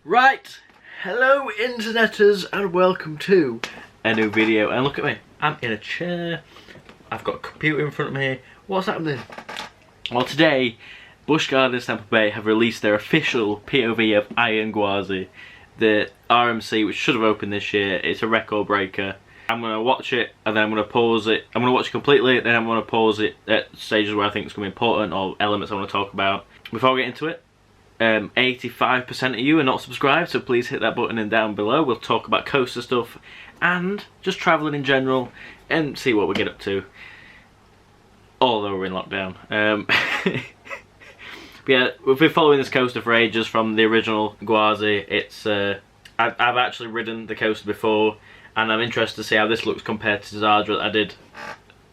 Right, hello interneters and welcome to a new video. And look at me, I'm in a chair, I've got a computer in front of me. What's happening? Well, today Busch Gardens Tampa Bay have released their official POV of Iron Qwazi, the RMC, which should have opened this year. It's a record breaker. I'm going to watch it and then I'm going to pause it. I'm going to watch it completely, then I'm going to pause it at stages where I think it's going to be important or elements I want to talk about. Before we get into it, 85% of you are not subscribed, so please hit that button and down below. We'll talk about coaster stuff and just travelling in general and see what we get up to, although we're in lockdown. But yeah, we've been following this coaster for ages from the original Qwazi. It's I've actually ridden the coaster before, and I'm interested to see how this looks compared to Zadra that I did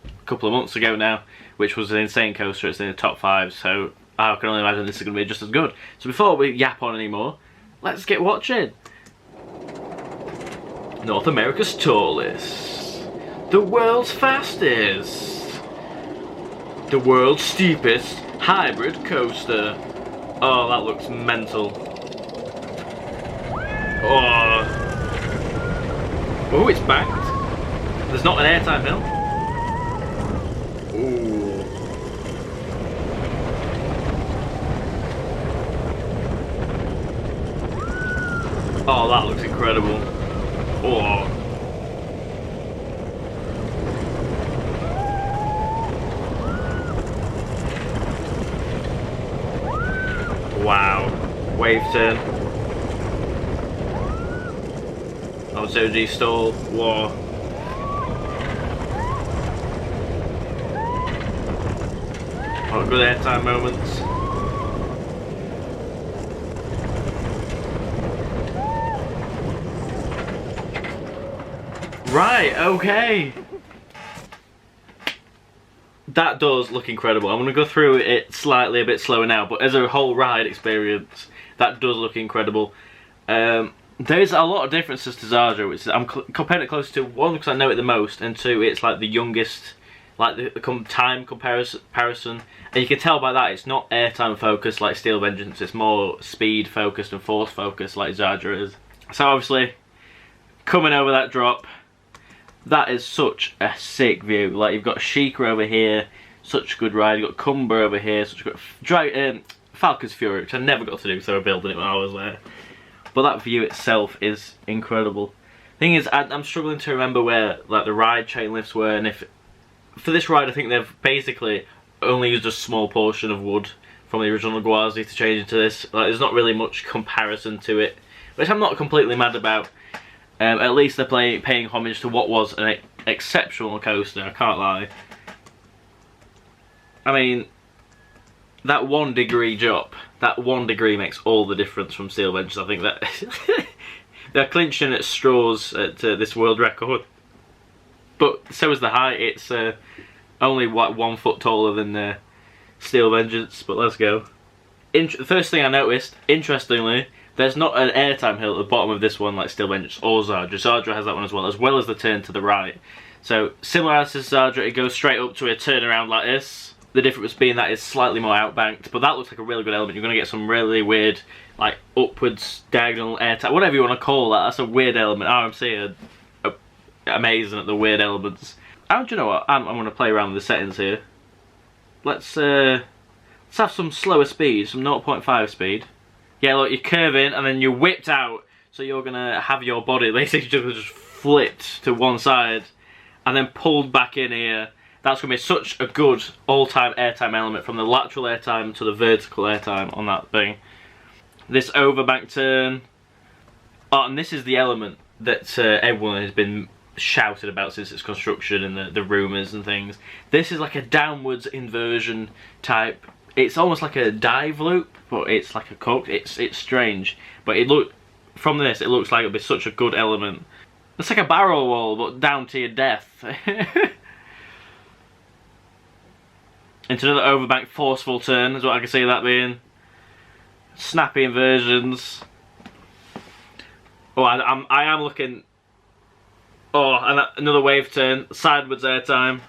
a couple of months ago now, which was an insane coaster. It's in the top 5, so I can only imagine this is going to be just as good. So before we yap on anymore, let's get watching. North America's tallest, the world's fastest, the world's steepest hybrid coaster. Oh, that looks mental. Oh, it's banked. There's not an airtime hill. Ooh. Oh, that looks incredible. Oh. Wow. Wave turn. Oh, so G stall. Whoa. Oh, good airtime moments. Right, okay. That does look incredible. I'm going to go through it slightly a bit slower now, but as a whole ride experience, that does look incredible. There's a lot of differences to Zadra, which I'm comparing it close to, one, because I know it the most, and two, it's like the youngest, like the time comparison. And you can tell by that it's not airtime focused like Steel Vengeance, it's more speed focused and force focused like Zadra is. So obviously, coming over that drop, that is such a sick view. Like, you've got Sheikah over here, such a good ride. You've got Cumber over here, such a good Falcon's Fury, which I never got to do because they were building it when I was there. But that view itself is incredible. Thing is, I'm struggling to remember where like the ride chain lifts were, and if for this ride I think they've basically only used a small portion of wood from the original Qwazi to change into this. Like, there's not really much comparison to it, which I'm not completely mad about. At least they're paying homage to what was an exceptional coaster, I can't lie. I mean, that 1 degree drop, that 1 degree makes all the difference from Steel Vengeance. I think that they're clinching at straws at this world record. But so is the height. It's only what 1 foot taller than Steel Vengeance, but let's go. The first thing I noticed, interestingly, there's not an airtime hill at the bottom of this one like Steel Vengeance or Zadra. Zadra has that one as well as the turn to the right. So, similar as to Zadra, it goes straight up to a turnaround like this. The difference being that it's slightly more outbanked, but that looks like a really good element. You're going to get some really weird, like, upwards, diagonal airtime, whatever you want to call that. That's a weird element. RMC are amazing at the weird elements. Do you know what? I'm going to play around with the settings here. Let's have some slower speed, some 0.5 speed. Yeah, look, you curve in and then you're whipped out, so you're going to have your body basically just flipped to one side and then pulled back in here. That's going to be such a good all-time airtime element, from the lateral airtime to the vertical airtime on that thing. This overbank turn. Oh, and this is the element that everyone has been shouted about since its construction and the rumours and things. This is like a downwards inversion type. It's almost like a dive loop, but it's like a cork. It's strange, but from this it looks like it'll be such a good element. It's like a barrel wall, but down to your death. Into another overbank forceful turn is what I can see that being. Snappy inversions. Oh, I am looking. Oh, and another wave turn, sideways airtime.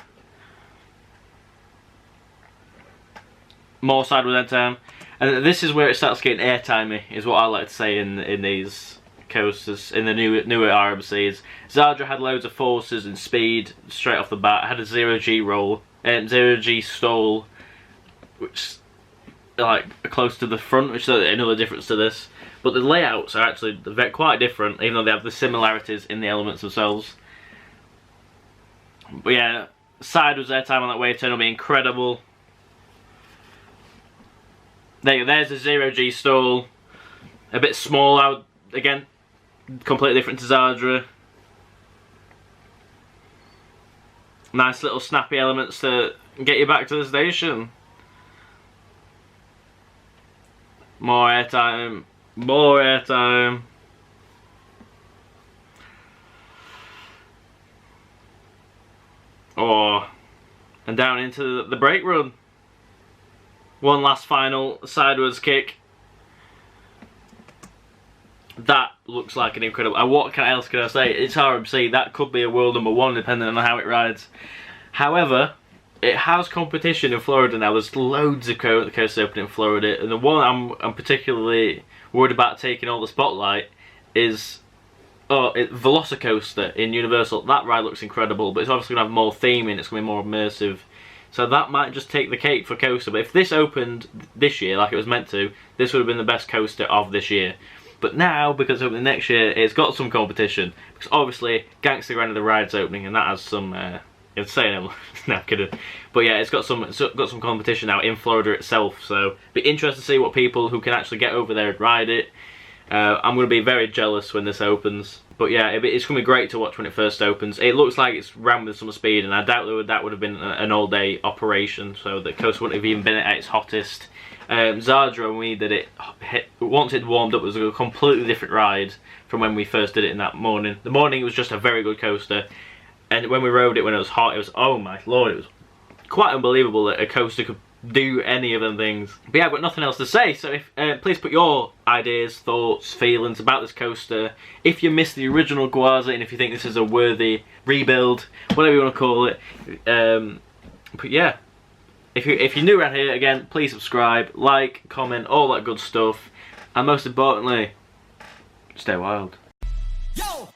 More sideways airtime. And this is where it starts getting airtimey, is what I like to say in these coasters, in the newer RMCs. Zadra had loads of forces and speed straight off the bat. It had a 0G roll, 0G stall, which like close to the front, which is another difference to this. But the layouts are actually quite different, even though they have the similarities in the elements themselves. But yeah, sideways airtime on that wave turn will be incredible. There's a 0G stall, a bit small, again, completely different to Zadra. Nice little snappy elements to get you back to the station. More airtime, more airtime. Oh, and down into the brake run. One last final sideways kick. That looks like an incredible... what else can I say? It's RMC. That could be a world #1 depending on how it rides. However, it has competition in Florida now. There's loads of coasters opening in Florida, and the one I'm particularly worried about taking all the spotlight is Velocicoaster in Universal. That ride looks incredible, but it's obviously going to have more theming. It's going to be more immersive. So that might just take the cake for coaster. But if this opened this year like it was meant to, this would have been the best coaster of this year. But now, because it's opening next year, it's got some competition. Because obviously, Gangster Grand of the Ride's opening, and that has some insane. No, I'm kidding. But yeah, it's got some competition now in Florida itself. So be interested to see what people who can actually get over there and ride it. I'm going to be very jealous when this opens. But yeah, it's going to be great to watch when it first opens. It looks like it's ran with some speed, and I doubt that would have been an all-day operation, so the coaster wouldn't have even been at its hottest. Zadra, when we did it, once it warmed up, it was a completely different ride from when we first did it in that morning. The morning was just a very good coaster, and when we rode it when it was hot, it was, oh my lord, it was quite unbelievable that a coaster could do any of them things. But yeah, I've got nothing else to say, so please put your ideas, thoughts, feelings about this coaster. If you missed the original Qwazi, and if you think this is a worthy rebuild, whatever you want to call it. But yeah, if you're new around here, again, please subscribe, like, comment, all that good stuff, and most importantly, stay wild. Yo!